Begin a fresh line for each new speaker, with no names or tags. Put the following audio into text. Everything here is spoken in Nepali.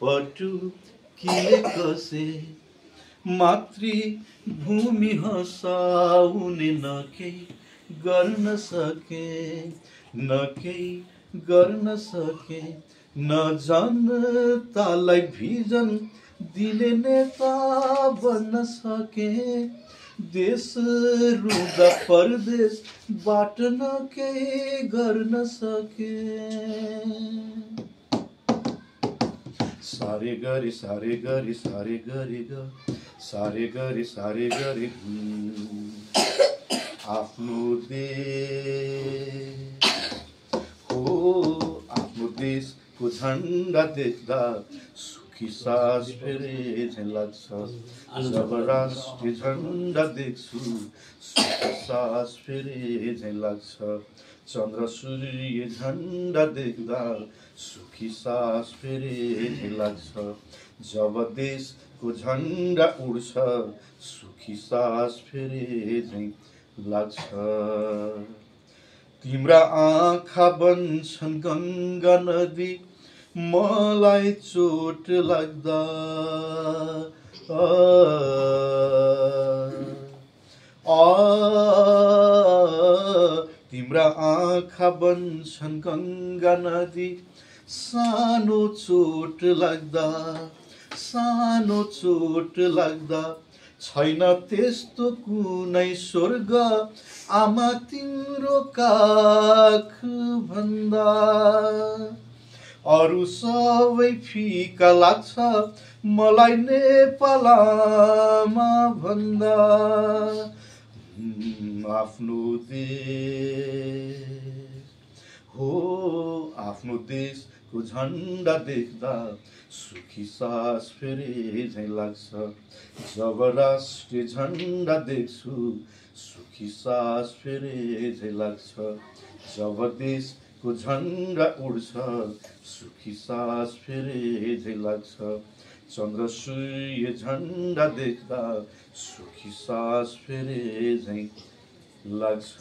पटुकीले कसे मातृभूमि हसाउने न केही गर्न सके न केही गर्न सके न जनतालाई भिजन दिने नेता बन्न सके देश रुँदा परदेशबाट न केही गर्न सके सारे गरी सारे गरी सारे गरी ग सारे गरी सारे गरी आफ्नो देश हो आफ्नो देशको झन्डा देख्दा सुखी सास फेरे झैं लाग्छ जब राष्ट्रिय झन्डा देख्छु सुखी सास फेरे झैं लाग्छ चन्द्र सूर्य झन्डा देख्दा सुखी सास फेरे झैं लाग्छ जब देशको झन्डा उड्छ सुखी सास फेरे झैं लाग्छ तिम्रा आँखा बन्छन् गङ्गा नदी मलाई चोट लाग्दा तिम्रा आँखा बन्छन् गङ्गा नदी सानो चोट लाग्दा छैन त्यस्तो कुनै स्वर्ग आमा तिम्रो काख भन्दा अरू सबै फिका लाग्छ मलाई नेपाल आमा भन्दा आफ्नो देश हो आफ्नो देशको झन्डा देख्दा सुखी सास फेरे झैं लाग्छ जब राष्ट्रिय झन्डा देख्छु सुखी सास फेरे झैं लाग्छ जब देशको झन्डा उड्छ सुखी सास फेरे झैं लाग्छ चन्द्र सूर्य झन्डा देख्दा सुखी सास फेरे झैं लाग्छ